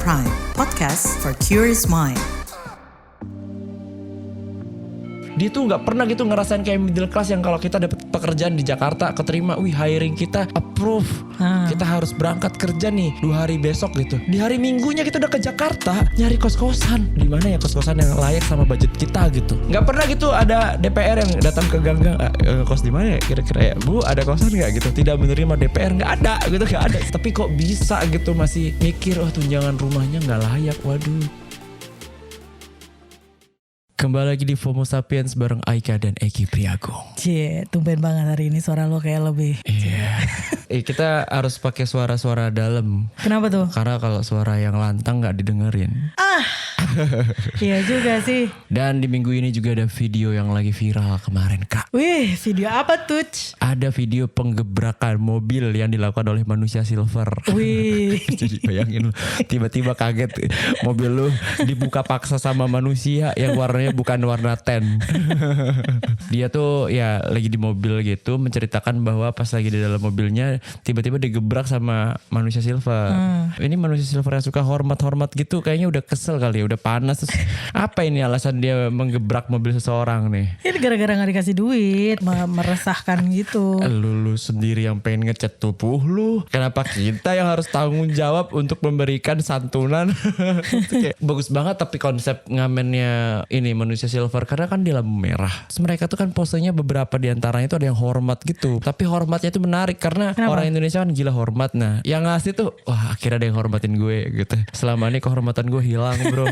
Prime, podcast for curious mind. Dia tuh nggak pernah gitu ngerasain kayak middle class yang kalau kita dapat pekerjaan di Jakarta keterima, hiring kita approve, kita harus berangkat kerja nih 2 hari besok gitu. Di hari Minggunya kita udah ke Jakarta nyari kos-kosan. Di mana ya kos-kosan yang layak sama budget kita gitu. Nggak pernah gitu ada DPR yang datang ke gang-gang, kos di mana ya kira-kira ya, Bu ada kosan nggak gitu. Tidak menerima DPR, nggak ada gitu, nggak ada. Tapi kok bisa gitu masih mikir, tunjangan rumahnya nggak layak, waduh. Kembali lagi di FOMO Sapiens bareng Aika dan Eki Priagung. Cie, tumben banget hari ini suara lo kayak lebih. Iya. Kita harus pakai suara-suara dalam. Kenapa tuh? Karena kalau suara yang lantang nggak didengerin. Iya juga sih. Dan di minggu ini juga ada video yang lagi viral kemarin, Kak. Wih, video apa tuh? Ada video penggebrakan mobil yang dilakukan oleh manusia silver. Wih. Jadi bayangin lu, tiba-tiba kaget mobil lu dibuka paksa sama manusia yang warnanya bukan warna tan. Dia tuh ya lagi di mobil gitu menceritakan bahwa pas lagi di dalam mobilnya tiba-tiba digebrak sama manusia silver. Ini manusia silver yang suka hormat-hormat gitu kayaknya udah kesel kali ya, udah panas. Terus, apa ini alasan dia menggebrak mobil seseorang nih? Ini gara-gara gak dikasih duit, meresahkan gitu. Lu sendiri yang pengen ngecat tubuh lu. Kenapa kita yang harus tanggung jawab untuk memberikan santunan? Kayak, bagus banget tapi konsep ngamennya ini manusia silver karena kan di lampu merah. Terus mereka tuh kan posenya beberapa diantaranya itu ada yang hormat gitu. Tapi hormatnya itu menarik karena orang Indonesia kan gila hormat. Nah yang ngasih tuh wah akhirnya ada yang hormatin gue gitu. Selama ini kehormatan gue hilang bro.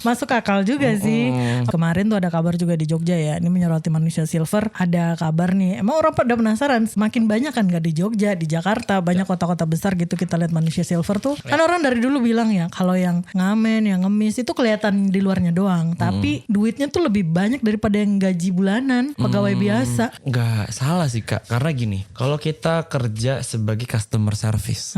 Masuk akal juga sih. Kemarin tuh ada kabar juga di Jogja ya. Ini menyoroti manusia silver. Ada kabar nih. Emang orang pada penasaran. Semakin banyak kan gak di Jogja, di Jakarta. Banyak kota-kota besar gitu kita lihat manusia silver tuh. Kan orang dari dulu bilang ya. Kalau yang ngamen, yang ngemis itu kelihatan di luarnya doang. Tapi duitnya tuh lebih banyak daripada yang gaji bulanan. Pegawai biasa. Nggak salah sih Kak. Karena gini. Kalau kita kerja sebagai customer service.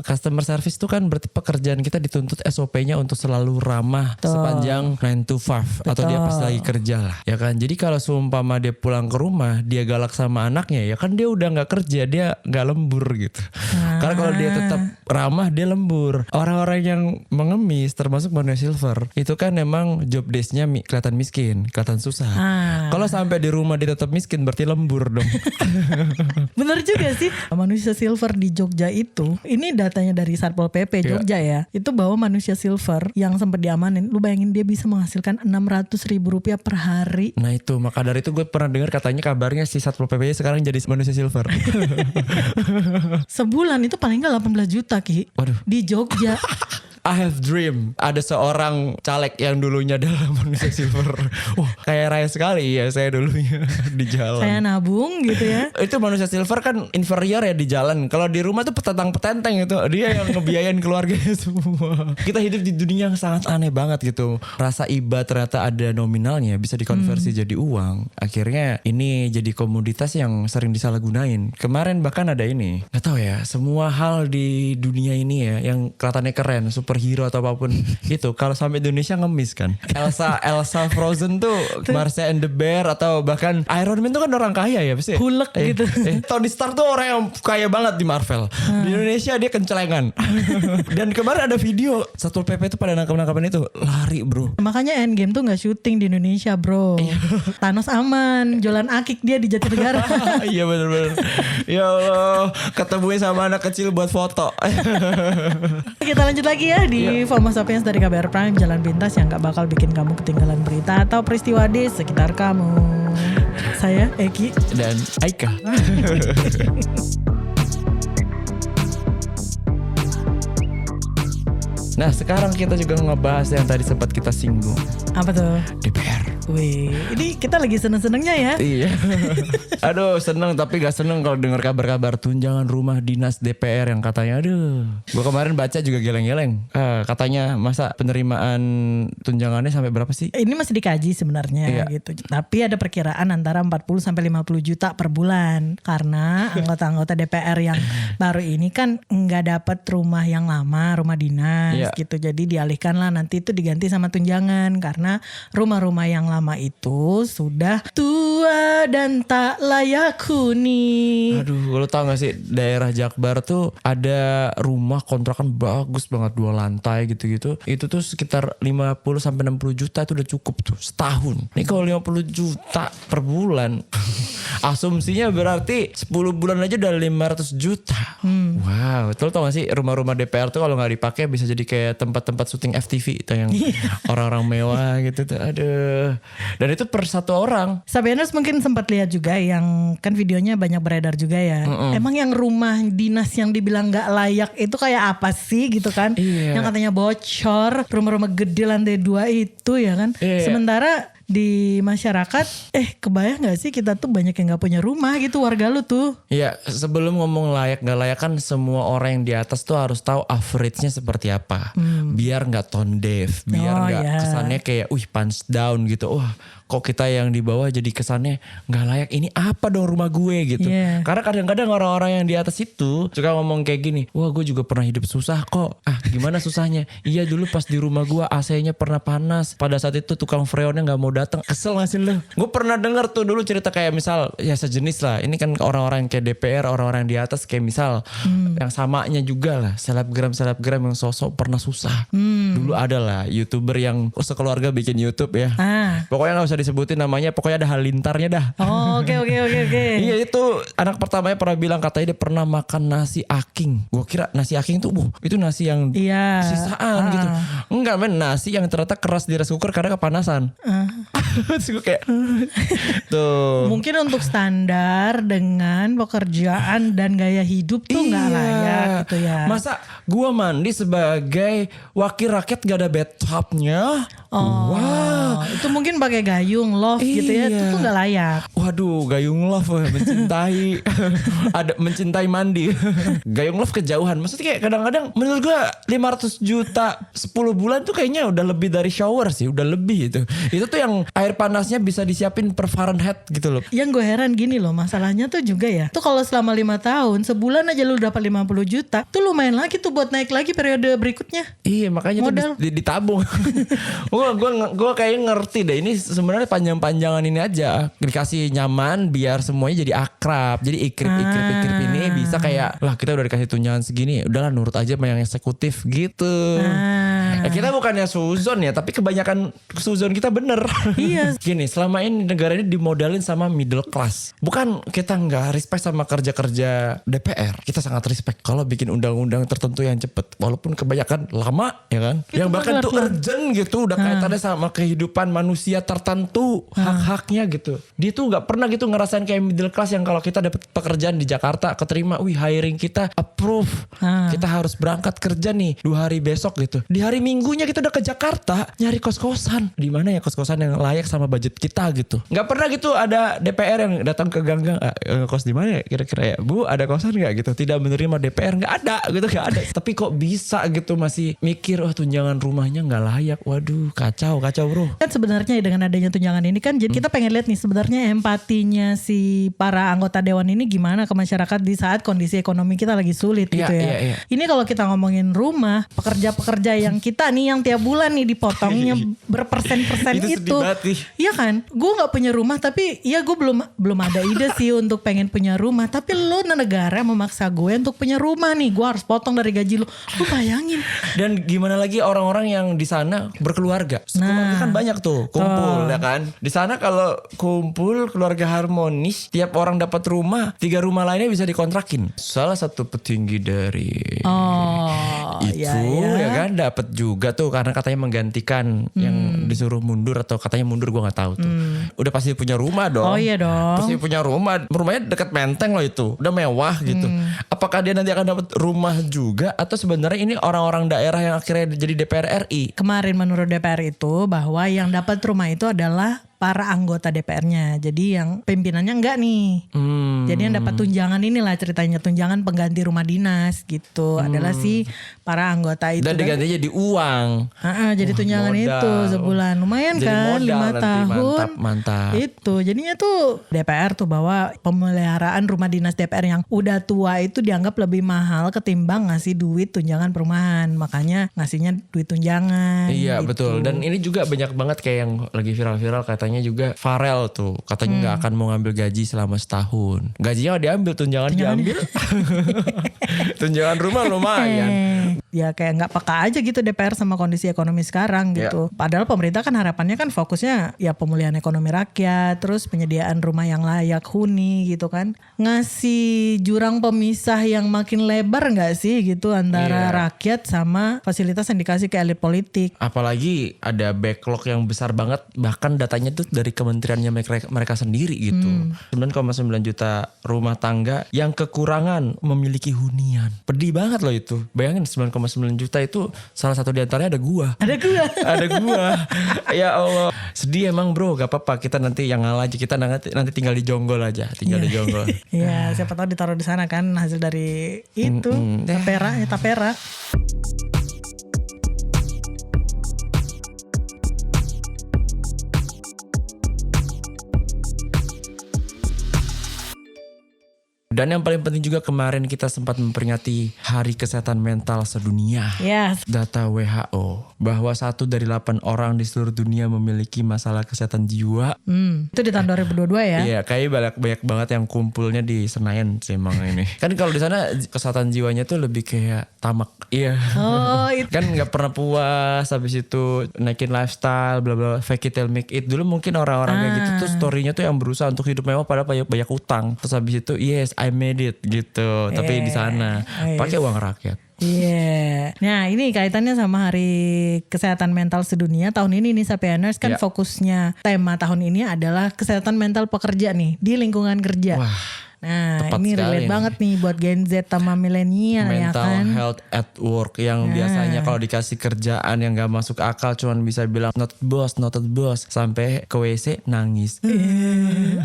Customer service tuh kan berarti pekerjaan kita dituntut SOP-nya untuk selalu ramah sepanjang 9 to 5 atau dia pas lagi kerja lah ya kan. Jadi kalau seumpama dia pulang ke rumah dia galak sama anaknya ya kan dia udah gak kerja, dia gak lembur gitu. Karena kalau dia tetap ramah dia lembur. Orang-orang yang mengemis termasuk manusia silver itu kan memang job desk-nya kelihatan miskin, kelihatan susah. Kalau sampai di rumah dia tetap miskin berarti lembur dong. Bener juga sih. Manusia silver di Jogja itu, ini datanya dari Satpol PP Jogja ya. Itu bahwa manusia silver yang sempat diamanin, lu bayangin dia bisa menghasilkan Rp600.000 per hari. Nah itu, maka dari itu gue pernah dengar katanya kabarnya si Satpol PP sekarang jadi manusia silver. Sebulan itu paling gak 18 juta Ki. Waduh. Di Jogja. I have dream. Ada seorang caleg yang dulunya adalah manusia silver. Wah, kayak raya sekali ya saya dulunya di jalan. Saya nabung gitu ya. Itu manusia silver kan inferior ya di jalan. Kalau di rumah tuh petentang-petenteng itu. Dia yang ngebiayain keluarganya semua. Kita hidup di dunia yang sangat aneh banget gitu. Rasa iba ternyata ada nominalnya, bisa dikonversi jadi uang. Akhirnya ini jadi komoditas yang sering disalahgunain. Kemarin bahkan ada ini. Gak tahu ya, semua hal di dunia ini ya yang kelihatannya keren, superhero atau apapun itu kalau sampai Indonesia ngemis kan. Elsa Frozen tuh Marsha and the Bear atau bahkan Iron Man tuh kan orang kaya ya pasti. Hulek gitu. Tony Stark tuh orang yang kaya banget di Marvel. Di Indonesia dia kencelengan. Dan kemarin ada video Satpol PP itu pada nangkap-nangkapan itu lari bro. Makanya Endgame tuh gak syuting di Indonesia bro. Thanos aman, jualan akik dia di Jatinegara. Iya bener-bener. Ya Allah, ketemuin sama anak kecil buat foto. Kita lanjut lagi ya di FOMO Sapiens dari KBR Prime, jalan pintas yang gak bakal bikin kamu ketinggalan berita atau peristiwa di sekitar kamu. Saya Eki dan Aika. Nah sekarang kita juga ngebahas yang tadi sempat kita singgung. Apa tuh? DPR. Wih, ini kita lagi seneng-senengnya ya. Iya. Aduh seneng tapi gak seneng kalau dengar kabar-kabar tunjangan rumah dinas DPR yang katanya aduh. Gue kemarin baca juga geleng-geleng. Katanya masa penerimaan tunjangannya sampai berapa sih? Ini masih dikaji sebenarnya gitu. Tapi ada perkiraan antara 40 sampai 50 juta per bulan. Karena anggota-anggota DPR yang baru ini kan nggak dapat rumah yang lama, rumah dinas gitu. Jadi dialihkan lah nanti itu diganti sama tunjangan karena rumah-rumah yang lama itu sudah tua dan tak layak huni. Aduh, lo tau gak sih daerah Jakbar tuh ada rumah kontrakan bagus banget 2 lantai gitu-gitu. Itu tuh sekitar 50-60 juta itu udah cukup tuh setahun. Nih kalau 50 juta per bulan asumsinya berarti 10 bulan aja udah 500 juta. Wow, itu lo tau gak sih rumah-rumah DPR tuh kalau gak dipakai bisa jadi kayak tempat-tempat syuting FTV itu yang orang-orang mewah gitu tuh. Aduh. Dan itu per satu orang. Sabianus mungkin sempat lihat juga yang kan videonya banyak beredar juga ya. Emang yang rumah dinas yang dibilang gak layak itu kayak apa sih gitu kan? Iya. Yang katanya bocor, rumah-rumah gede lantai 2 itu ya kan. Iya. Sementara di masyarakat kebayang gak sih kita tuh banyak yang gak punya rumah gitu warga lu tuh. Iya, sebelum ngomong layak gak layak kan semua orang yang di atas tuh harus tahu average-nya seperti apa. Biar gak tone deaf, biar gak kesannya kayak punch down gitu. Wah, kok kita yang di bawah jadi kesannya gak layak, ini apa dong rumah gue gitu. Karena kadang-kadang orang-orang yang di atas itu suka ngomong kayak gini, wah gue juga pernah hidup susah kok. Gimana susahnya? Iya dulu pas di rumah gue AC-nya pernah panas. Pada saat itu tukang freonnya gak mau datang. Kesel gak sih lu? Gue pernah denger tuh dulu cerita kayak misal ya sejenis lah. Ini kan orang-orang yang kayak DPR, orang-orang yang di atas kayak misal yang samanya juga lah. Selebgram yang sosok pernah susah. Dulu ada lah YouTuber yang sekeluarga bikin YouTube ya. Pokoknya gak usah disebutin namanya. Pokoknya ada Halilintarnya dah. Oh oke. Iya itu anak pertamanya pernah bilang katanya dia pernah makan nasi aking. Gue kira nasi aking tuh itu nasi yang sisaan gitu. Enggak men, nasi yang ternyata keras di rice cooker karena kepanasan. Terus gue kayak tuh. Mungkin untuk standar dengan pekerjaan dan gaya hidup tuh gak layak gitu ya. Masa gue mandi sebagai wakil rakyat gak ada bathtubnya? Wow. Itu mungkin pakai gayung love gitu ya. Itu tuh gak layak. Waduh, gayung love mencintai ada mencintai mandi. Gayung love kejauhan. Maksudnya kayak kadang-kadang menurut gue 500 juta 10 bulan tuh kayaknya udah lebih dari shower sih, udah lebih itu. Itu tuh yang air panasnya bisa disiapin per Fahrenheit gitu loh. Yang gue heran gini loh, masalahnya tuh juga ya. Tuh kalau selama 5 tahun, sebulan aja lu dapat 50 juta, tuh lumayan lagi tuh buat naik lagi periode berikutnya. Iya, makanya modal tuh ditabung. Gue kayak ngerti deh, ini sebenarnya panjang-panjangan ini aja dikasih nyaman biar semuanya jadi akrab. Jadi ikrip ini bisa kayak lah kita udah dikasih tunjangan segini, udahlah nurut aja sama yang eksekutif gitu. Kita bukannya suzon ya, tapi kebanyakan suzon kita bener. Iya. Gini, selama ini negara ini dimodalin sama middle class. Bukan kita nggak respect sama kerja-kerja DPR. Kita sangat respect kalau bikin undang-undang tertentu yang cepet. Walaupun kebanyakan lama ya kan. Yang bahkan tuh urgent gitu. Udah kaitannya sama kehidupan manusia tertentu. Hak-haknya gitu. Dia tuh nggak pernah gitu ngerasain kayak middle class yang kalau kita dapat pekerjaan di Jakarta keterima. Hiring kita approve. Kita harus berangkat kerja nih 2 hari besok gitu. Di hari Minggunya kita udah ke Jakarta nyari kos-kosan. Di mana ya kos-kosan yang layak sama budget kita gitu. Nggak pernah gitu ada DPR yang datang ke gang-gang, kos di mana ya kira-kira ya Bu, ada kosan nggak gitu, tidak menerima DPR, nggak ada gitu, nggak ada. Tapi kok bisa gitu masih mikir tunjangan rumahnya nggak layak. Waduh, kacau bro. Kan sebenarnya dengan adanya tunjangan ini kan jadi kita pengen lihat nih sebenarnya empatinya si para anggota dewan ini gimana ke masyarakat di saat kondisi ekonomi kita lagi sulit gitu ya. Iya. Ini kalau kita ngomongin rumah, pekerja-pekerja yang kita nih yang tiap bulan nih dipotongnya berpersen-persen itu. Iya kan? Gue gak punya rumah tapi ya gue belum ada ide sih untuk pengen punya rumah. Tapi lo negara memaksa gue untuk punya rumah nih. Gue harus potong dari gaji lo. Lo bayangin. Dan gimana lagi orang-orang yang di sana berkeluarga. Keluarga kan banyak tuh kumpul ya kan. Di sana kalau kumpul keluarga harmonis, tiap orang dapat rumah, 3 rumah lainnya bisa dikontrakin. Salah satu petinggi dari ya kan dapat juga tuh karena katanya menggantikan yang disuruh mundur atau katanya mundur, gue nggak tahu tuh. Udah pasti punya rumah dong. Oh iya dong. Pasti punya rumahnya dekat Menteng loh itu, udah mewah gitu. Apakah dia nanti akan dapat rumah juga atau sebenarnya ini orang-orang daerah yang akhirnya jadi DPR RI? Kemarin menurut DPR itu bahwa yang dapat rumah itu adalah para anggota DPR-nya. Jadi yang pimpinannya enggak nih. Jadi yang dapat tunjangan inilah ceritanya, tunjangan pengganti rumah dinas gitu. Adalah si para anggota itu. Dan digantinya di uang. Jadi tunjangan modal. Itu sebulan. Lumayan jadi kan 5 tahun. Mantap. Itu. Jadinya tuh DPR tuh bahwa pemeliharaan rumah dinas DPR yang udah tua itu dianggap lebih mahal ketimbang ngasih duit tunjangan perumahan. Makanya ngasihnya duit tunjangan. Iya gitu. betul. Dan ini juga banyak banget kayak yang lagi viral-viral katanya katanya juga Farel tuh katanya nggak akan mau ngambil gaji selama setahun. Gajinya diambil, tunjangan diambil. Tunjangan rumah lumayan. Ya kayak nggak peka aja gitu DPR sama kondisi ekonomi sekarang gitu. Padahal pemerintah kan harapannya kan fokusnya ya pemulihan ekonomi rakyat, terus penyediaan rumah yang layak huni gitu kan. Ngasih jurang pemisah yang makin lebar nggak sih gitu antara rakyat sama fasilitas yang dikasih ke elit politik. Apalagi ada backlog yang besar banget, bahkan datanya tuh dari kementeriannya mereka sendiri gitu. 9,9 juta rumah tangga yang kekurangan memiliki hunian. Pedih banget loh itu. Bayangin 9,9 juta itu salah satu diantaranya ada gua. Ada gua. Ya Allah. Sedih emang bro, gak apa-apa. Kita nanti yang ngalah aja. Kita nanti tinggal di jonggol aja. Tinggal di jonggol. Iya, siapa tahu ditaruh di sana kan hasil dari itu. Tapera. Dan yang paling penting juga kemarin kita sempat memperingati Hari Kesehatan Mental Sedunia. Yes. Data WHO bahwa 1 dari 8 orang di seluruh dunia memiliki masalah kesehatan jiwa. Itu di tahun 2022 ya. Iya, kayaknya banyak banget yang kumpulnya di Senayan sih emang ini. Kan kalau di sana kesehatan jiwanya tuh lebih kayak tamak. Iya. Oh, itu. Kan nggak pernah puas, habis itu naikin lifestyle, bla bla, fake it till make it. Dulu mungkin orang-orang kayak gitu tuh story-nya tuh yang berusaha untuk hidup mewah padahal banyak utang. Terus habis itu yes, I made it gitu. Tapi di sana pakai uang rakyat. Iya. Nah ini kaitannya sama Hari Kesehatan Mental Sedunia tahun ini nih Sapieners kan fokusnya tema tahun ini adalah kesehatan mental pekerja nih di lingkungan kerja. Wah. Nah ini relate banget nih buat Gen Z sama milenial ya kan. Mental health at work yang biasanya kalau dikasih kerjaan yang gak masuk akal cuman bisa bilang not boss sampai ke WC nangis.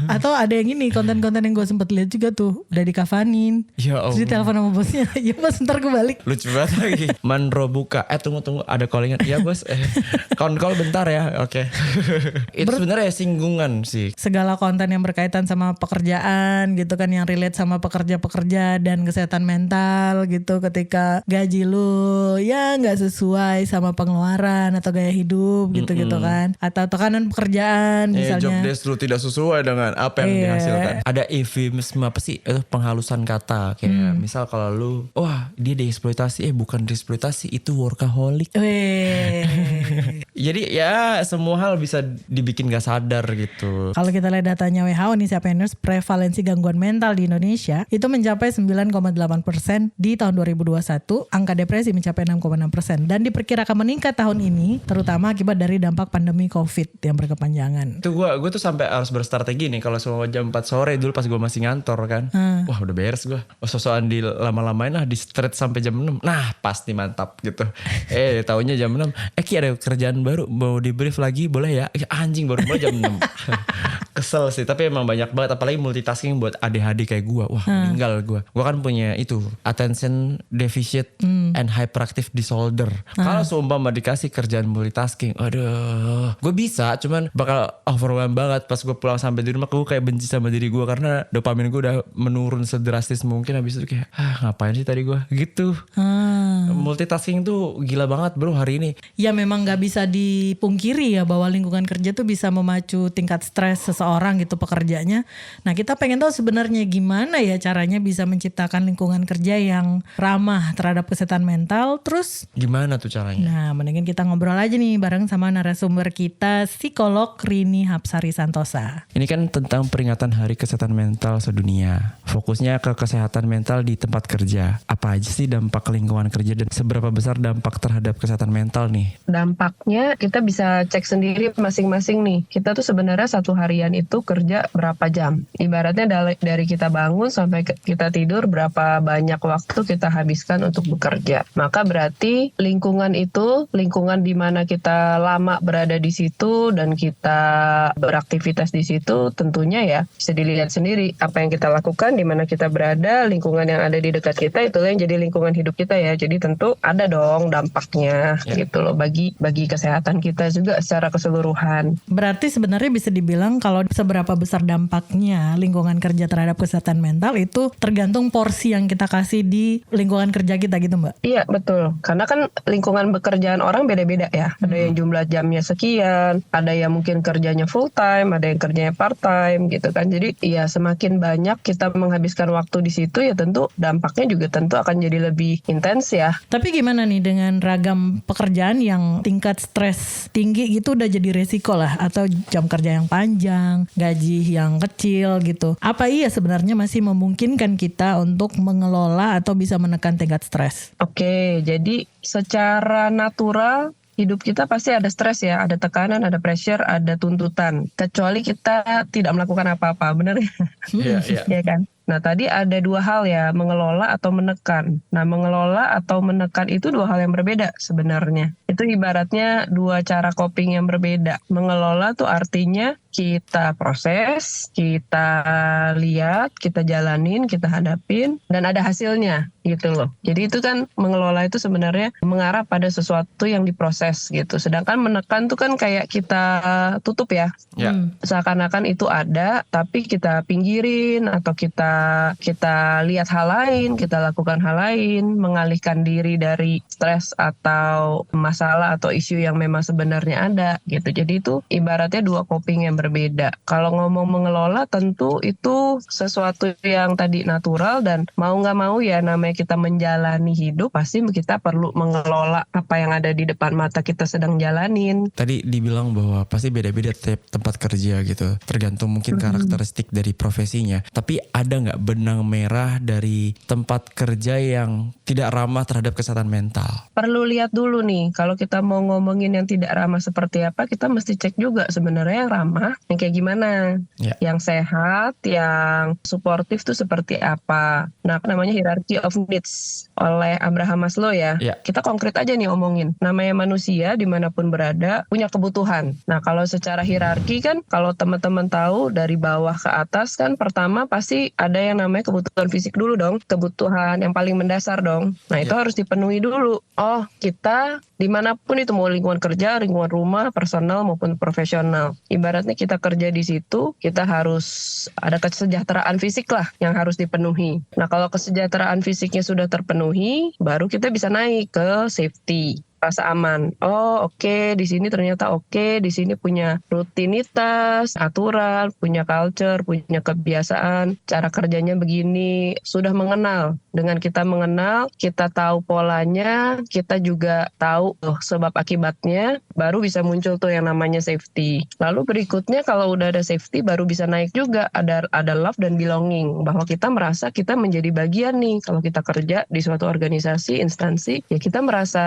Atau ada yang ini konten-konten yang gue sempet lihat juga tuh udah dikafanin. Ya Allah. Terus ditelepon sama bosnya. Ya bos ntar gue balik. Lucu banget lagi. Manro buka. Tunggu ada callingan. Ya bos. Call bentar ya. Oke. Itu sebenarnya singgungan sih. Segala konten yang berkaitan sama pekerjaan gitu kan yang relate sama pekerja-pekerja dan kesehatan mental gitu ketika gaji lu ya nggak sesuai sama pengeluaran atau gaya hidup gitu kan atau tekanan pekerjaan misalnya job desk lu tidak sesuai dengan apa yang dihasilkan. Ada eufemisme apa sih itu penghalusan kata kayak misal kalau lu wah dia dieksploitasi bukan dieksploitasi itu workaholic. Jadi ya semua hal bisa dibikin gak sadar gitu. Kalau kita lihat datanya WHO nih Sapieners, prevalensi gangguan mental di Indonesia itu mencapai 9,8% di tahun 2021, angka depresi mencapai 6,6% dan diperkirakan meningkat tahun ini terutama akibat dari dampak pandemi COVID yang berkepanjangan. Itu gue tuh sampai harus berstrategi nih kalau semua jam 4 sore dulu pas gue masih ngantor kan. Wah udah beres gue. So-soan di lama-lamain lah di stretch sampai jam 6. Nah pasti mantap gitu. Taunya jam 6. Ki ada kerjaan baru mau di brief lagi boleh ya? Anjing baru mulai jam 6. Kesel sih tapi emang banyak banget apalagi multitasking buat ADHD kayak gue. Wah meninggal gue. Gue kan punya itu attention deficit and hyperactive disorder. Kalau seumpama dikasih kerjaan multitasking, aduh gue bisa cuman bakal overwhelmed banget pas gue pulang sampai di rumah. Gue kayak benci sama diri gue karena dopamin gue udah menurun sedrastis mungkin. Habis itu kayak ngapain sih tadi gue gitu. Multitasking tuh gila banget bro hari ini. Ya memang gak bisa dipungkiri ya bahwa lingkungan kerja tuh bisa memacu tingkat stres seseorang gitu pekerjanya. Nah kita pengen tahu sebenarnya gimana ya caranya bisa menciptakan lingkungan kerja yang ramah terhadap kesehatan mental. Terus gimana tuh caranya? Nah mendingan kita ngobrol aja nih bareng sama narasumber kita psikolog Rini Hapsari Santosa. Ini kan tentang peringatan Hari Kesehatan Mental Sedunia. Fokusnya ke kesehatan mental di tempat kerja. Apa aja sih dampak lingkungan kerja dan seberapa besar dampak terhadap kesehatan mental nih? Dampaknya kita bisa cek sendiri masing-masing nih. Kita tuh sebenarnya satu harian itu kerja berapa jam. Ibaratnya dari kita bangun sampai kita tidur berapa banyak waktu kita habiskan untuk bekerja. Maka berarti lingkungan itu, lingkungan di mana kita lama berada di situ dan kita beraktivitas di situ tentunya ya bisa dilihat sendiri apa yang kita lakukan, di mana kita berada, lingkungan yang ada di dekat kita itulah yang jadi lingkungan hidup kita ya. Jadi tentu tentu ada dong dampaknya gitu loh bagi kesehatan kita juga secara keseluruhan. Berarti sebenarnya bisa dibilang kalau seberapa besar dampaknya lingkungan kerja terhadap kesehatan mental itu tergantung porsi yang kita kasih di lingkungan kerja kita gitu Mbak? Iya betul, karena kan lingkungan pekerjaan orang beda-beda ya. Ada yang jumlah jamnya sekian, ada yang mungkin kerjanya full time, ada yang kerjanya part time gitu kan. Jadi ya semakin banyak kita menghabiskan waktu di situ ya tentu dampaknya juga tentu akan jadi lebih intens ya. Tapi gimana nih dengan ragam pekerjaan yang tingkat stres tinggi gitu udah jadi resiko lah, atau jam kerja yang panjang, gaji yang kecil gitu. Apa iya sebenarnya masih memungkinkan kita untuk mengelola atau bisa menekan tingkat stres? Oke, jadi secara natural hidup kita pasti ada stres ya, ada tekanan, ada pressure, ada tuntutan. Kecuali kita tidak melakukan apa-apa, benar ya? Iya. Iya kan? Nah tadi ada dua hal ya, mengelola atau menekan. Nah mengelola atau menekan itu dua hal yang berbeda sebenarnya. Itu ibaratnya dua cara coping yang berbeda. Mengelola tuh artinya kita proses, kita lihat, kita jalanin, kita hadapin, dan ada hasilnya gitu loh. Jadi itu kan mengelola itu sebenarnya mengarah pada sesuatu yang diproses gitu. Sedangkan menekan tuh kan kayak kita tutup ya. Seakan-akan itu ada, tapi kita pinggirin atau kita lihat hal lain, kita lakukan hal lain, mengalihkan diri dari stres atau masalah atau isu yang memang sebenarnya ada gitu. Jadi itu ibaratnya dua coping yang berbeda. Kalau ngomong mengelola tentu itu sesuatu yang tadi natural, dan mau nggak mau ya namanya kita menjalani hidup pasti kita perlu mengelola apa yang ada di depan mata kita sedang jalanin. Tadi dibilang bahwa pasti beda-beda tiap tempat kerja gitu, tergantung mungkin karakteristik dari profesinya. Tapi ada nggak benang merah dari tempat kerja yang tidak ramah terhadap kesehatan mental? Perlu lihat dulu nih, kalau kita mau ngomongin yang tidak ramah seperti apa, kita mesti cek juga sebenarnya yang ramah, yang kayak gimana, yang sehat, yang suportif tuh seperti apa. Nah, namanya hierarchy of needs oleh Abraham Maslow ya. Kita konkret aja nih omongin. Namanya manusia dimanapun berada punya kebutuhan. Nah, kalau secara hierarki kan, kalau teman-teman tahu dari bawah ke atas kan, pertama pasti ada yang namanya kebutuhan fisik dulu dong, kebutuhan yang paling mendasar dong. Nah, itu harus dipenuhi dulu. Oh, kita dimanapun itu, mau lingkungan kerja, lingkungan rumah, personal maupun profesional. Ibaratnya kita kerja di situ, kita harus ada kesejahteraan fisik lah yang harus dipenuhi. Nah, kalau kesejahteraan fisiknya sudah terpenuhi, baru kita bisa naik ke safety. Rasa aman. Oh, oke, di sini ternyata oke, di sini punya rutinitas, aturan, punya culture, punya kebiasaan, cara kerjanya begini, sudah mengenal. Dengan kita mengenal, kita tahu polanya, kita juga tahu sebab akibatnya, baru bisa muncul tuh yang namanya safety. Lalu berikutnya kalau udah ada safety, baru bisa naik juga ada love dan belonging, bahwa kita merasa kita menjadi bagian nih. Kalau kita kerja di suatu organisasi, instansi, ya kita merasa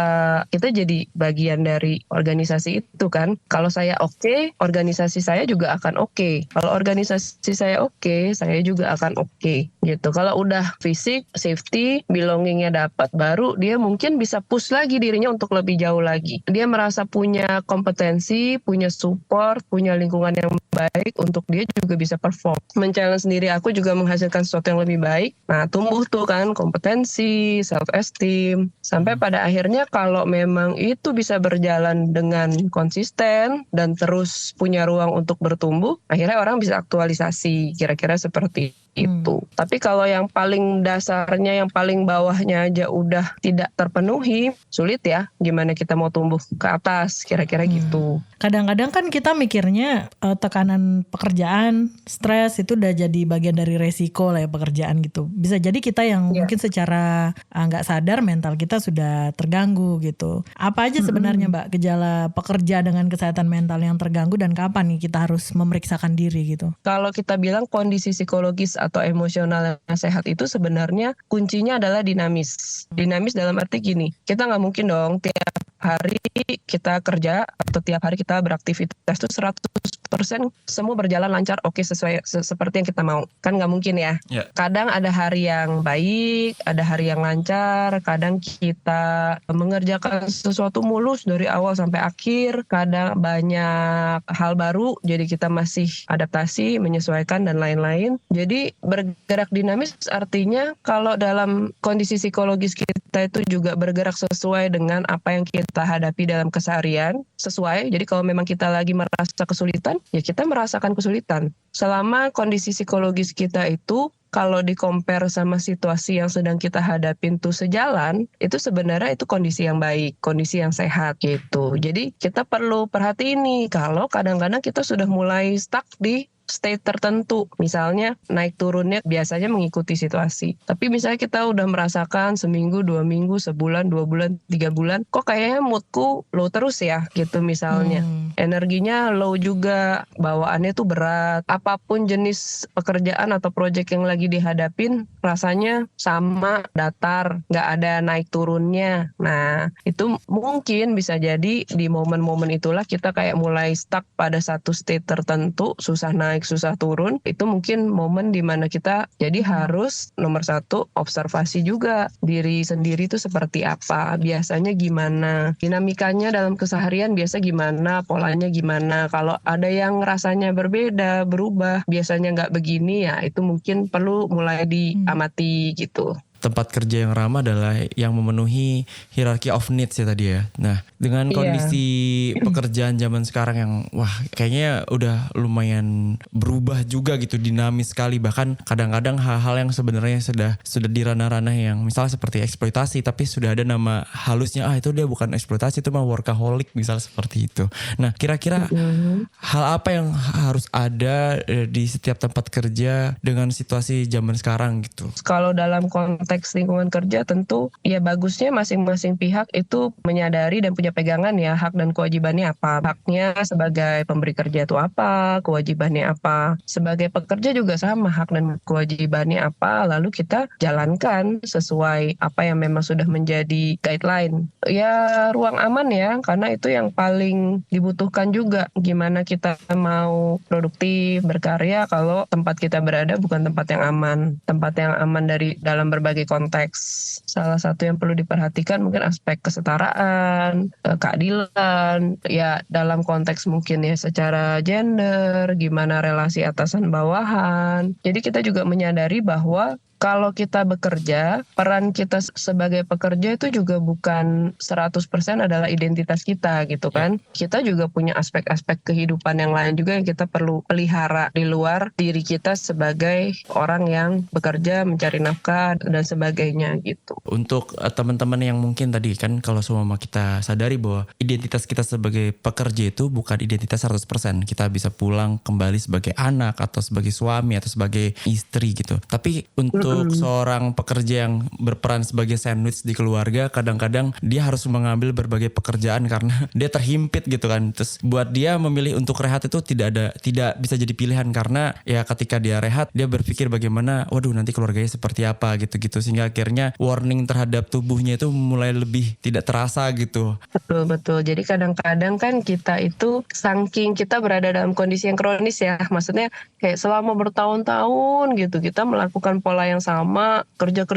kita jadi bagian dari organisasi itu kan. Kalau saya oke, organisasi saya juga akan oke. Kalau organisasi saya oke, saya juga akan oke gitu. Kalau udah fisik, safety, belongingnya dapat, baru dia mungkin bisa push lagi dirinya untuk lebih jauh lagi. Dia merasa punya kompetensi, punya support, punya lingkungan yang baik untuk dia juga bisa perform. Men-challenge sendiri aku juga menghasilkan sesuatu yang lebih baik. Nah, tumbuh tuh kan kompetensi, self-esteem. Sampai pada akhirnya kalau memang itu bisa berjalan dengan konsisten dan terus punya ruang untuk bertumbuh, akhirnya orang bisa aktualisasi, kira-kira seperti itu. Tapi kalau yang paling dasarnya, yang paling bawahnya aja udah tidak terpenuhi, sulit ya gimana kita mau tumbuh ke atas, kira-kira gitu. Kadang-kadang kan kita mikirnya tekanan pekerjaan, stres itu udah jadi bagian dari resiko lah ya pekerjaan gitu. Bisa jadi kita yang mungkin secara nggak sadar mental kita sudah terganggu gitu. Apa aja sebenarnya Mbak gejala pekerja dengan kesehatan mental yang terganggu, dan kapan nih kita harus memeriksakan diri gitu? Kalau kita bilang kondisi psikologis atau emosional yang sehat itu sebenarnya kuncinya adalah dinamis. Dinamis dalam arti gini, kita nggak mungkin dong tiap hari kita kerja atau tiap hari kita beraktivitas itu 100% 100% semua berjalan lancar, oke, sesuai seperti yang kita mau. Kan nggak mungkin ya. Kadang ada hari yang baik, ada hari yang lancar, kadang kita mengerjakan sesuatu mulus dari awal sampai akhir, kadang banyak hal baru, jadi kita masih adaptasi, menyesuaikan dan lain-lain. Jadi bergerak dinamis artinya kalau dalam kondisi psikologis kita itu juga bergerak sesuai dengan apa yang kita hadapi dalam keseharian, sesuai. Jadi kalau memang kita lagi merasa kesulitan, ya kita merasakan kesulitan. Selama kondisi psikologis kita itu kalau di-compare sama situasi yang sedang kita hadapin tuh sejalan, itu sebenarnya itu kondisi yang baik, kondisi yang sehat gitu. Jadi kita perlu perhatiin nih, kalau kadang-kadang kita sudah mulai stuck di state tertentu, misalnya naik turunnya biasanya mengikuti situasi. Tapi misalnya kita udah merasakan seminggu, 2 minggu, sebulan, 2 bulan, 3 bulan, kok kayaknya moodku low terus ya gitu misalnya. Energinya low juga, bawaannya tuh berat. Apapun jenis pekerjaan atau proyek yang lagi dihadapin, rasanya sama, datar, nggak ada naik turunnya. Nah, itu mungkin bisa jadi di momen-momen itulah kita kayak mulai stuck pada satu state tertentu, susah naik, susah turun. Itu mungkin momen dimana kita jadi harus nomor 1 observasi juga diri sendiri itu seperti apa, biasanya gimana, dinamikanya dalam keseharian biasa gimana, polanya gimana. Kalau ada yang rasanya berbeda, berubah, biasanya nggak begini, ya itu mungkin perlu mulai diamati gitu. Tempat kerja yang ramah adalah yang memenuhi hierarchy of needs ya tadi ya. Nah, dengan kondisi pekerjaan zaman sekarang yang kayaknya udah lumayan berubah juga gitu, dinamis sekali. Bahkan kadang-kadang hal-hal yang sebenarnya sudah di ranah-ranah yang misalnya seperti eksploitasi, tapi sudah ada nama halusnya, itu dia bukan eksploitasi, itu mah workaholic misalnya seperti itu. Nah, kira-kira hal apa yang harus ada di setiap tempat kerja dengan situasi zaman sekarang gitu? Kalau dalam konteks lingkungan kerja tentu ya bagusnya masing-masing pihak itu menyadari dan punya pegangan ya hak dan kewajibannya apa. Haknya sebagai pemberi kerja itu apa, kewajibannya apa. Sebagai pekerja juga sama, hak dan kewajibannya apa, lalu kita jalankan sesuai apa yang memang sudah menjadi guideline. Ya ruang aman ya, karena itu yang paling dibutuhkan juga. Gimana kita mau produktif, berkarya kalau tempat kita berada bukan tempat yang aman. Tempat yang aman dari dalam berbagai konteks. Salah satu yang perlu diperhatikan mungkin aspek kesetaraan, keadilan, ya dalam konteks mungkin ya secara gender, gimana relasi atasan bawahan. Jadi kita juga menyadari bahwa kalau kita bekerja, peran kita sebagai pekerja itu juga bukan 100% adalah identitas kita gitu kan. Kita juga punya aspek-aspek kehidupan yang lain juga yang kita perlu pelihara di luar diri kita sebagai orang yang bekerja, mencari nafkah dan sebagainya gitu. Untuk teman-teman yang mungkin tadi kan kalau semua kita sadari bahwa identitas kita sebagai pekerja itu bukan identitas 100%. Kita bisa pulang kembali sebagai anak atau sebagai suami atau sebagai istri gitu. Tapi untuk seorang pekerja yang berperan sebagai sandwich di keluarga, kadang-kadang dia harus mengambil berbagai pekerjaan karena dia terhimpit gitu kan. Terus buat dia memilih untuk rehat itu tidak bisa jadi pilihan, karena ya ketika dia rehat dia berpikir bagaimana nanti keluarganya seperti apa gitu-gitu, sehingga akhirnya warning terhadap tubuhnya itu mulai lebih tidak terasa gitu. Betul. Jadi kadang-kadang kan kita itu saking kita berada dalam kondisi yang kronis ya, maksudnya kayak selama bertahun-tahun gitu kita melakukan pola yang sama, kerja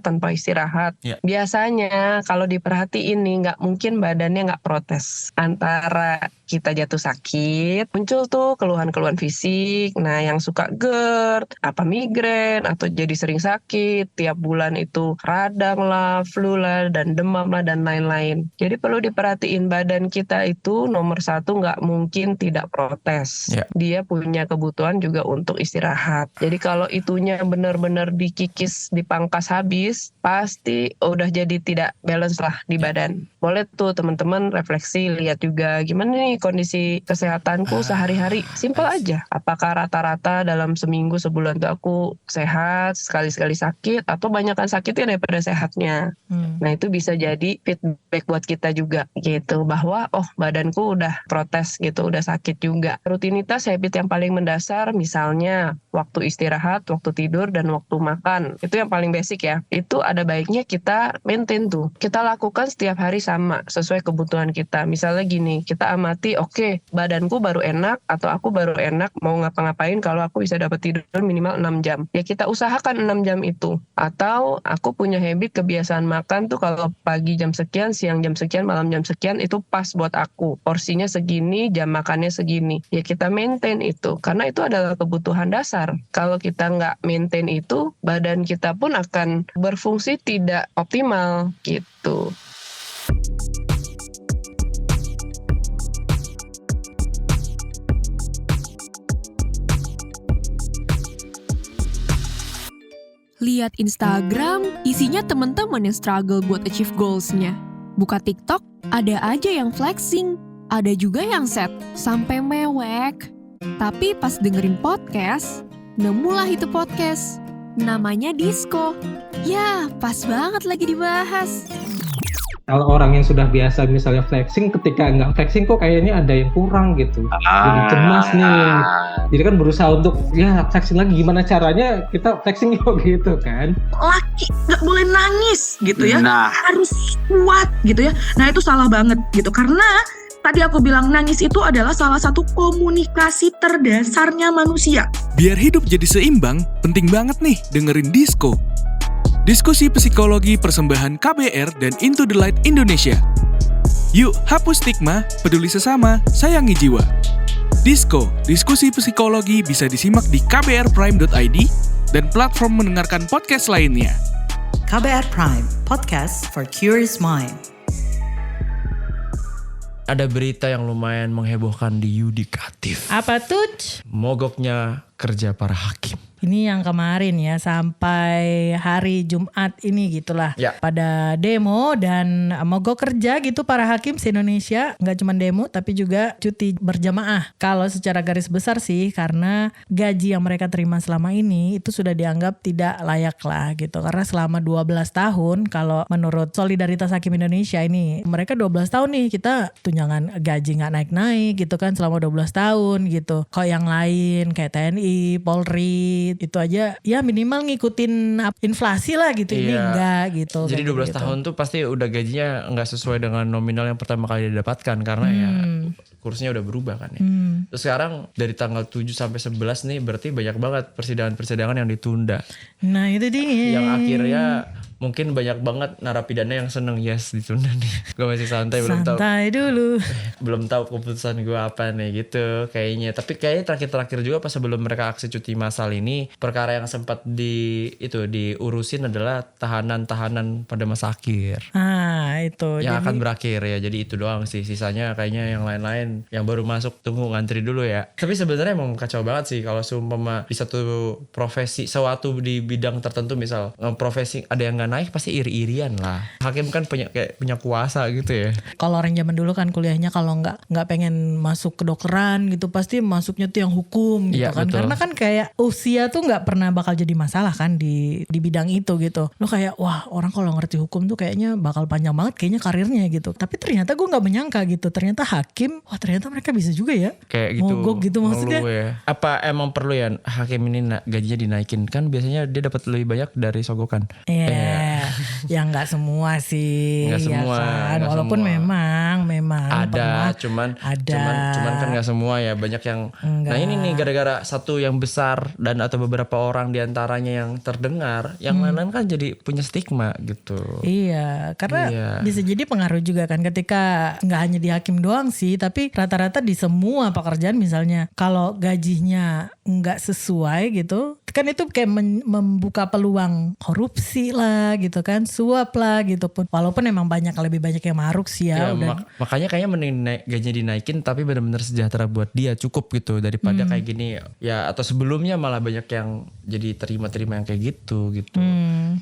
tanpa istirahat. Biasanya kalau diperhatiin nih, nggak mungkin badannya nggak protes. Antara kita jatuh sakit, muncul tuh keluhan-keluhan fisik. Nah, yang suka GERD, migrain, atau jadi sering sakit, tiap bulan itu radang lah, flu lah, dan demam lah, dan lain-lain. Jadi perlu diperhatiin, badan kita itu nomor 1 nggak mungkin tidak protes. Dia punya kebutuhan juga untuk istirahat. Jadi kalau itunya benar-benar dikikis, dipangkas habis, pasti udah jadi tidak balance lah di badan. Boleh tuh teman-teman refleksi, lihat juga gimana nih kondisi kesehatanku sehari-hari. Simpel aja. Apakah rata-rata dalam seminggu, sebulan tuh aku sehat, sekali-sekali sakit, atau banyakan sakitnya daripada sehatnya. Nah itu bisa jadi feedback buat kita juga gitu, bahwa badanku udah protes gitu, udah sakit juga. Rutinitas habit yang paling mendasar, misalnya waktu istirahat, waktu tidur, dan waktu makan. Itu yang paling basic ya. Itu ada baiknya kita maintain tuh. Kita lakukan setiap hari sama, sesuai kebutuhan kita. Misalnya gini, kita amati ngerti, oke, badanku baru enak atau aku baru enak mau ngapa-ngapain kalau aku bisa dapat tidur minimal 6 jam. Ya kita usahakan 6 jam itu. Atau aku punya habit kebiasaan makan tuh kalau pagi jam sekian, siang jam sekian, malam jam sekian itu pas buat aku. Porsinya segini, jam makannya segini. Ya kita maintain itu karena itu adalah kebutuhan dasar. Kalau kita nggak maintain itu, badan kita pun akan berfungsi tidak optimal gitu. Lihat Instagram, isinya teman-teman yang struggle buat achieve goals-nya. Buka TikTok, ada aja yang flexing, ada juga yang set, sampai mewek. Tapi pas dengerin podcast, nemulah itu podcast. Namanya Disco. Ya, pas banget lagi dibahas. Kalau orang yang sudah biasa misalnya flexing, ketika nggak flexing kok kayaknya ada yang kurang gitu. Jadi cemas nih. Jadi kan berusaha untuk ya flexing lagi, gimana caranya kita flexing yuk gitu kan. Laki nggak boleh nangis gitu ya, harus kuat gitu ya. Nah itu salah banget gitu, karena tadi aku bilang nangis itu adalah salah satu komunikasi terdasarnya manusia. Biar hidup jadi seimbang, penting banget nih dengerin Disco. Diskusi psikologi persembahan KBR dan Into the Light Indonesia. Yuk hapus stigma, peduli sesama, sayangi jiwa. Disco, diskusi psikologi bisa disimak di kbrprime.id dan platform mendengarkan podcast lainnya. KBR Prime, podcast for curious mind. Ada berita yang lumayan menghebohkan di Yudikatif. Apa tuh? Mogoknya kerja para hakim. Ini yang kemarin ya, sampai hari Jumat ini gitulah. Ya. Pada demo dan mogok kerja gitu para hakim se-Indonesia. Nggak cuma demo tapi juga cuti berjamaah. Kalau secara garis besar sih, karena gaji yang mereka terima selama ini itu sudah dianggap tidak layak lah gitu. Karena selama 12 tahun, kalau menurut Solidaritas Hakim Indonesia ini, mereka 12 tahun nih kita tunjangan gaji nggak naik-naik gitu kan selama 12 tahun gitu. Kok yang lain kayak TNI, Polri, itu aja ya minimal ngikutin inflasi lah gitu. Ini enggak gitu. Jadi 12 gitu. tahun tuh pasti udah gajinya nggak sesuai dengan nominal yang pertama kali didapatkan karena ya kursnya udah berubah kan ya. Terus sekarang dari tanggal 7 sampai 11 nih berarti banyak banget persidangan-persidangan yang ditunda. Nah itu dia. Yang akhirnya mungkin banyak banget narapidana yang seneng ditunda nih. Gue masih santai belum tahu. Santai dulu. Belum tahu keputusan gue apa nih gitu kayaknya. Tapi kayaknya terakhir-terakhir juga pas sebelum mereka aksi cuti massal ini, perkara yang sempat diurusin adalah tahanan-tahanan pada masa akhir. Itu. Yang akan berakhir ya. Jadi itu doang sih. Sisanya kayaknya yang lain-lain yang baru masuk tunggu ngantri dulu ya. Tapi sebenarnya emang kacau banget sih kalau seumpama di satu profesi, suatu di bidang tertentu misal profesi ada yang nggak naik pasti iri-irian lah. Hakim kan punya kuasa gitu ya. Kalau orang zaman dulu kan kuliahnya kalau nggak pengen masuk kedokteran gitu pasti masuknya tuh yang hukum gitu kan. Betul. Karena kan kayak usia tuh nggak pernah bakal jadi masalah kan di bidang itu gitu. Lo kayak wah orang kalau ngerti hukum tuh kayaknya bakal panjang banget kayaknya karirnya gitu. Tapi ternyata gue nggak menyangka gitu. Ternyata hakim, wah ternyata mereka bisa juga ya. Kayak gitu. Mogok gitu maksudnya. Ya. Apa emang perlu ya hakim ini gajinya dinaikin? Kan biasanya dia dapat lebih banyak dari sogokan. Iya. Ya nggak semua sih. Nggak semua. Ya kan? Nggak Walaupun semua. memang ada, pernah, cuman kan nggak semua ya, banyak yang. Enggak. Nah ini nih gara-gara satu yang besar dan atau beberapa orang diantaranya yang terdengar, yang lain-lain kan jadi punya stigma gitu. Iya, karena bisa jadi pengaruh juga kan ketika nggak hanya di hakim doang sih, tapi rata-rata di semua pekerjaan misalnya kalau gajinya nggak sesuai gitu, kan itu kayak membuka peluang korupsi lah gitu kan, suap lah gitu pun. Walaupun emang lebih banyak yang maruk sih ya. Makanya kayaknya mending gajinya dinaikin tapi benar-benar sejahtera buat dia cukup gitu daripada kayak gini ya, atau sebelumnya malah banyak yang jadi terima-terima yang kayak gitu.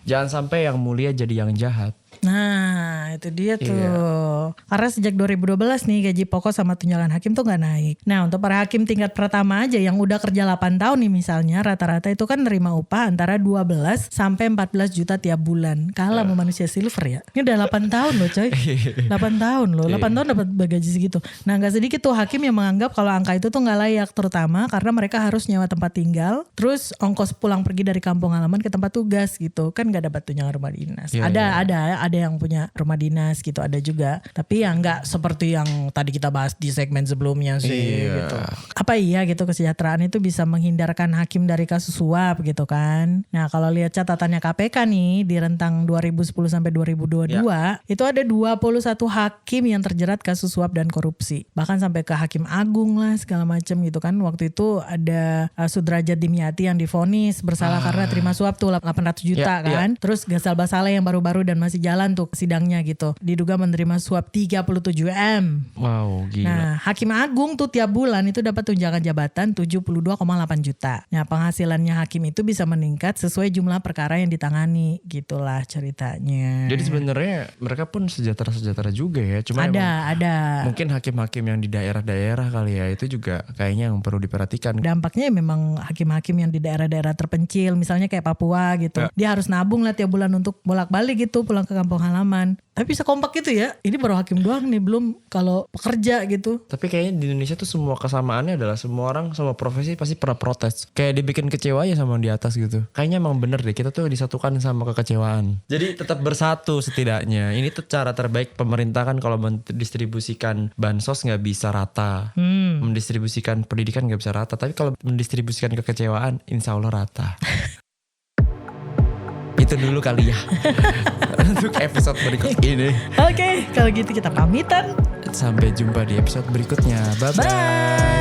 Jangan sampai yang mulia jadi yang jahat. Nah itu dia tuh. Karena sejak 2012 nih gaji pokok sama tunjangan hakim tuh gak naik. Nah untuk para hakim tingkat pertama aja yang udah kerja 8 tahun nih misalnya, rata-rata itu kan nerima upah antara 12 sampai 14 juta tiap bulan. Kalah sama manusia silver ya. Ini udah 8 tahun loh coy. 8 tahun loh. 8 tahun dapat gaji segitu. Nah gak sedikit tuh hakim yang menganggap kalau angka itu tuh gak layak. Terutama karena mereka harus nyewa tempat tinggal, terus ongkos pulang pergi dari kampung halaman ke tempat tugas gitu. Kan gak dapat tunjangan rumah dinas. Ada yang punya rumah dinas dinas gitu ada juga. Tapi ya nggak seperti yang tadi kita bahas di segmen sebelumnya sih gitu. Apa iya gitu kesejahteraan itu bisa menghindarkan hakim dari kasus suap gitu kan. Nah kalau lihat catatannya KPK nih di rentang 2010 sampai 2022 itu ada 21 hakim yang terjerat kasus suap dan korupsi. Bahkan sampai ke hakim agung lah segala macam gitu kan. Waktu itu ada Sudrajat Dimyati yang divonis bersalah karena terima suap tuh 800 juta kan. Terus Ghazal Basaleh yang baru-baru dan masih jalan tuh sidangnya gitu. Diduga menerima suap 37 M. Wow, gila. Nah, hakim agung tuh tiap bulan itu dapat tunjangan jabatan 72,8 juta. Nah, penghasilannya hakim itu bisa meningkat sesuai jumlah perkara yang ditangani. Gitulah ceritanya. Jadi sebenarnya mereka pun sejahtera-sejahtera juga ya. Cuma ada. Mungkin hakim-hakim yang di daerah-daerah kali ya itu juga kayaknya yang perlu diperhatikan. Dampaknya memang hakim-hakim yang di daerah-daerah terpencil, misalnya kayak Papua gitu. Dia harus nabung lah tiap bulan untuk bolak-balik gitu pulang ke kampung halaman. Tapi bisa kompak gitu ya. Ini baru hakim doang nih, belum kalau pekerja gitu. Tapi kayaknya di Indonesia tuh semua kesamaannya adalah semua orang, semua profesi pasti pernah protes. Kayak dibikin kecewa aja sama yang di atas gitu. Kayaknya emang bener deh, kita tuh disatukan sama kekecewaan. Jadi tetap bersatu setidaknya. Ini tuh cara terbaik pemerintah kan kalau mendistribusikan bansos gak bisa rata. Mendistribusikan pendidikan gak bisa rata. Tapi kalau mendistribusikan kekecewaan, insya Allah rata. Itu dulu kali ya untuk episode berikut ini. Oke, kalau gitu kita pamitan. Sampai jumpa di episode berikutnya. Bye-bye. Bye.